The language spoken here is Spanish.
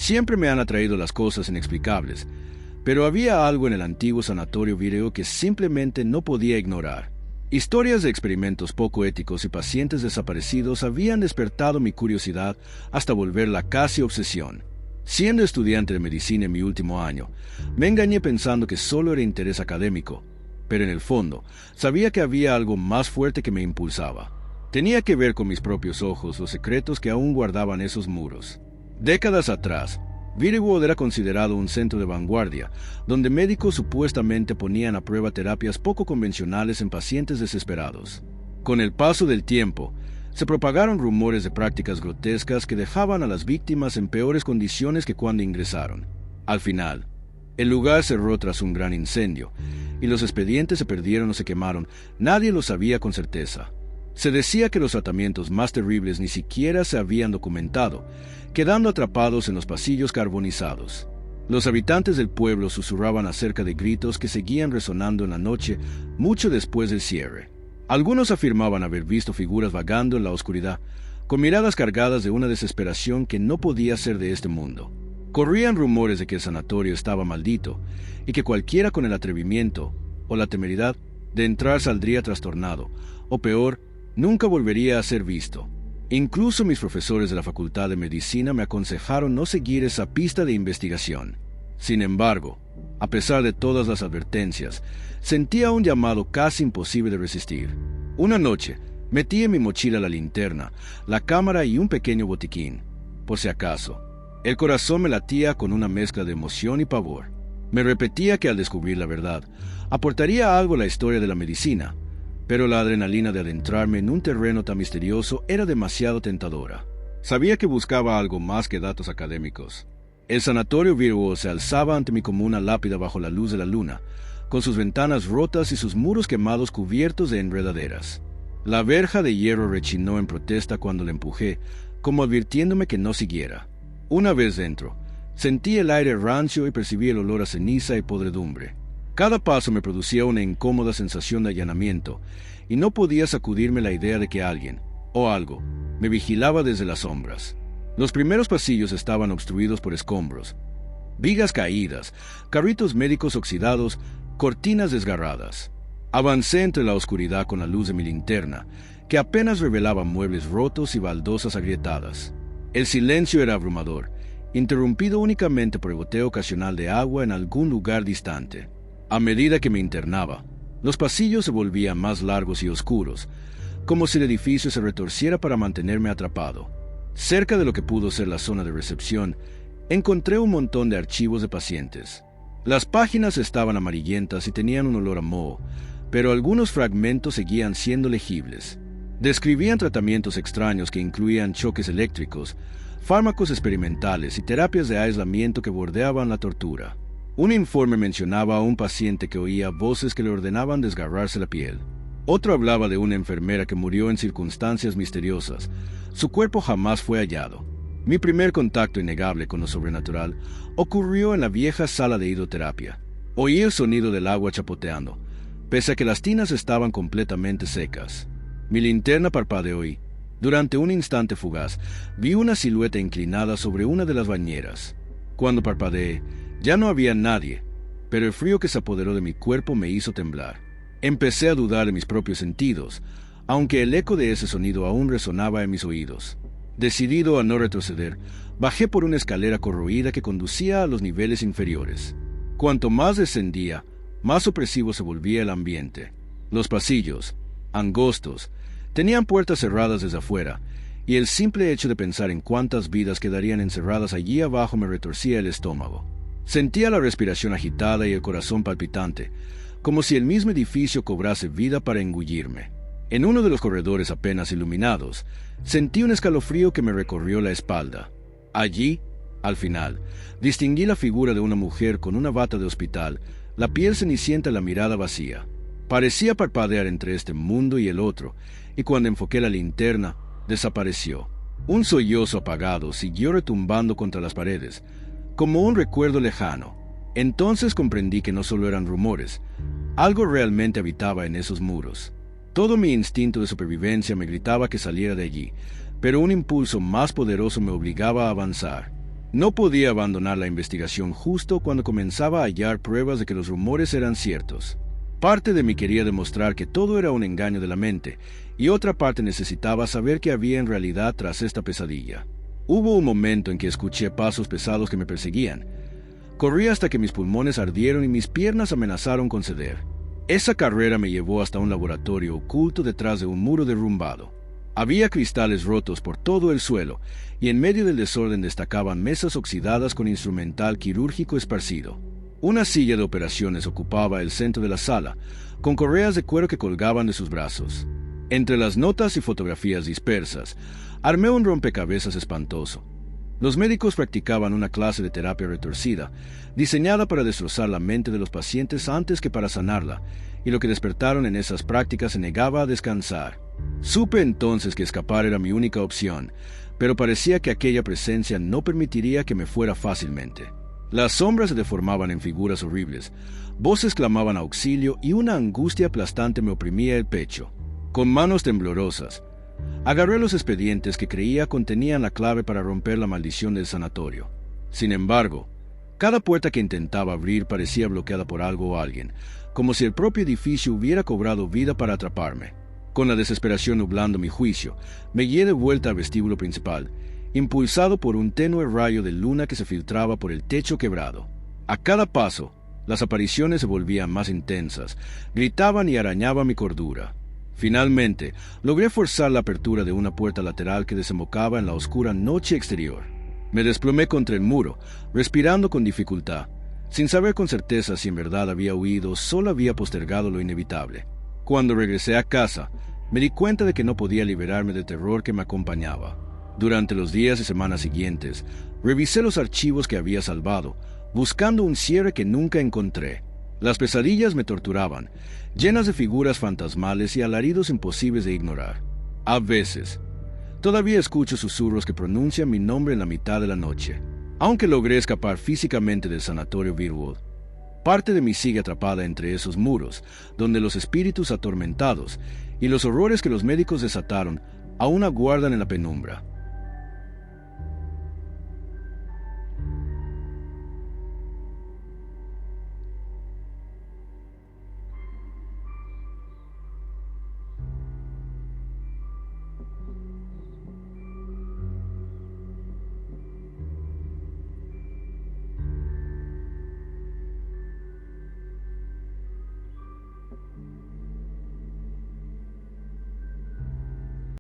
Siempre me han atraído las cosas inexplicables, pero había algo en el antiguo sanatorio Vireo que simplemente no podía ignorar. Historias de experimentos poco éticos y pacientes desaparecidos habían despertado mi curiosidad hasta volverla casi obsesión. Siendo estudiante de medicina en mi último año, me engañé pensando que solo era interés académico, pero en el fondo sabía que había algo más fuerte que me impulsaba. Tenía que ver con mis propios ojos los secretos que aún guardaban esos muros. Décadas atrás, Virewood era considerado un centro de vanguardia, donde médicos supuestamente ponían a prueba terapias poco convencionales en pacientes desesperados. Con el paso del tiempo, se propagaron rumores de prácticas grotescas que dejaban a las víctimas en peores condiciones que cuando ingresaron. Al final, el lugar cerró tras un gran incendio, y los expedientes se perdieron o se quemaron. Nadie lo sabía con certeza. Se decía que los tratamientos más terribles ni siquiera se habían documentado, quedando atrapados en los pasillos carbonizados. Los habitantes del pueblo susurraban acerca de gritos que seguían resonando en la noche mucho después del cierre. Algunos afirmaban haber visto figuras vagando en la oscuridad, con miradas cargadas de una desesperación que no podía ser de este mundo. Corrían rumores de que el sanatorio estaba maldito y que cualquiera con el atrevimiento o la temeridad de entrar saldría trastornado, o peor, nunca volvería a ser visto. Incluso mis profesores de la Facultad de Medicina me aconsejaron no seguir esa pista de investigación. Sin embargo, a pesar de todas las advertencias, sentía un llamado casi imposible de resistir. Una noche, metí en mi mochila la linterna, la cámara y un pequeño botiquín, por si acaso. El corazón me latía con una mezcla de emoción y pavor. Me repetía que al descubrir la verdad, aportaría algo a la historia de la medicina, pero la adrenalina de adentrarme en un terreno tan misterioso era demasiado tentadora. Sabía que buscaba algo más que datos académicos. El sanatorio Virewood se alzaba ante mí como una lápida bajo la luz de la luna, con sus ventanas rotas y sus muros quemados cubiertos de enredaderas. La verja de hierro rechinó en protesta cuando la empujé, como advirtiéndome que no siguiera. Una vez dentro, sentí el aire rancio y percibí el olor a ceniza y podredumbre. Cada paso me producía una incómoda sensación de allanamiento, y no podía sacudirme la idea de que alguien, o algo, me vigilaba desde las sombras. Los primeros pasillos estaban obstruidos por escombros, vigas caídas, carritos médicos oxidados, cortinas desgarradas. Avancé entre la oscuridad con la luz de mi linterna, que apenas revelaba muebles rotos y baldosas agrietadas. El silencio era abrumador, interrumpido únicamente por el goteo ocasional de agua en algún lugar distante. A medida que me internaba, los pasillos se volvían más largos y oscuros, como si el edificio se retorciera para mantenerme atrapado. Cerca de lo que pudo ser la zona de recepción, encontré un montón de archivos de pacientes. Las páginas estaban amarillentas y tenían un olor a moho, pero algunos fragmentos seguían siendo legibles. Describían tratamientos extraños que incluían choques eléctricos, fármacos experimentales y terapias de aislamiento que bordeaban la tortura. Un informe mencionaba a un paciente que oía voces que le ordenaban desgarrarse la piel. Otro hablaba de una enfermera que murió en circunstancias misteriosas. Su cuerpo jamás fue hallado. Mi primer contacto innegable con lo sobrenatural ocurrió en la vieja sala de hidroterapia. Oí el sonido del agua chapoteando, pese a que las tinas estaban completamente secas. Mi linterna parpadeó y, durante un instante fugaz, vi una silueta inclinada sobre una de las bañeras. Cuando parpadeé, ya no había nadie, pero el frío que se apoderó de mi cuerpo me hizo temblar. Empecé a dudar de mis propios sentidos, aunque el eco de ese sonido aún resonaba en mis oídos. Decidido a no retroceder, bajé por una escalera corroída que conducía a los niveles inferiores. Cuanto más descendía, más opresivo se volvía el ambiente. Los pasillos, angostos, tenían puertas cerradas desde afuera, y el simple hecho de pensar en cuántas vidas quedarían encerradas allí abajo me retorcía el estómago. Sentía la respiración agitada y el corazón palpitante, como si el mismo edificio cobrase vida para engullirme. En uno de los corredores apenas iluminados, sentí un escalofrío que me recorrió la espalda. Allí, al final, distinguí la figura de una mujer con una bata de hospital, la piel cenicienta y la mirada vacía. Parecía parpadear entre este mundo y el otro, y cuando enfoqué la linterna, desapareció. Un sollozo apagado siguió retumbando contra las paredes, como un recuerdo lejano. Entonces comprendí que no solo eran rumores, algo realmente habitaba en esos muros. Todo mi instinto de supervivencia me gritaba que saliera de allí, pero un impulso más poderoso me obligaba a avanzar. No podía abandonar la investigación justo cuando comenzaba a hallar pruebas de que los rumores eran ciertos. Parte de mí quería demostrar que todo era un engaño de la mente, y otra parte necesitaba saber qué había en realidad tras esta pesadilla. Hubo un momento en que escuché pasos pesados que me perseguían. Corrí hasta que mis pulmones ardieron y mis piernas amenazaron con ceder. Esa carrera me llevó hasta un laboratorio oculto detrás de un muro derrumbado. Había cristales rotos por todo el suelo, y en medio del desorden destacaban mesas oxidadas con instrumental quirúrgico esparcido. Una silla de operaciones ocupaba el centro de la sala, con correas de cuero que colgaban de sus brazos. Entre las notas y fotografías dispersas, armé un rompecabezas espantoso. Los médicos practicaban una clase de terapia retorcida, diseñada para destrozar la mente de los pacientes antes que para sanarla, y lo que despertaron en esas prácticas se negaba a descansar. Supe entonces que escapar era mi única opción, pero parecía que aquella presencia no permitiría que me fuera fácilmente. Las sombras se deformaban en figuras horribles, voces clamaban auxilio y una angustia aplastante me oprimía el pecho. Con manos temblorosas, agarré los expedientes que creía contenían la clave para romper la maldición del sanatorio. Sin embargo, cada puerta que intentaba abrir parecía bloqueada por algo o alguien, como si el propio edificio hubiera cobrado vida para atraparme. Con la desesperación nublando mi juicio, me guié de vuelta al vestíbulo principal, impulsado por un tenue rayo de luna que se filtraba por el techo quebrado. A cada paso, las apariciones se volvían más intensas, gritaban y arañaban mi cordura. Finalmente, logré forzar la apertura de una puerta lateral que desembocaba en la oscura noche exterior. Me desplomé contra el muro, respirando con dificultad. Sin saber con certeza si en verdad había huido, solo había postergado lo inevitable. Cuando regresé a casa, me di cuenta de que no podía liberarme del terror que me acompañaba. Durante los días y semanas siguientes, revisé los archivos que había salvado, buscando un cierre que nunca encontré. Las pesadillas me torturaban, llenas de figuras fantasmales y alaridos imposibles de ignorar. A veces, todavía escucho susurros que pronuncian mi nombre en la mitad de la noche. Aunque logré escapar físicamente del sanatorio Virewood, parte de mí sigue atrapada entre esos muros, donde los espíritus atormentados y los horrores que los médicos desataron aún aguardan en la penumbra.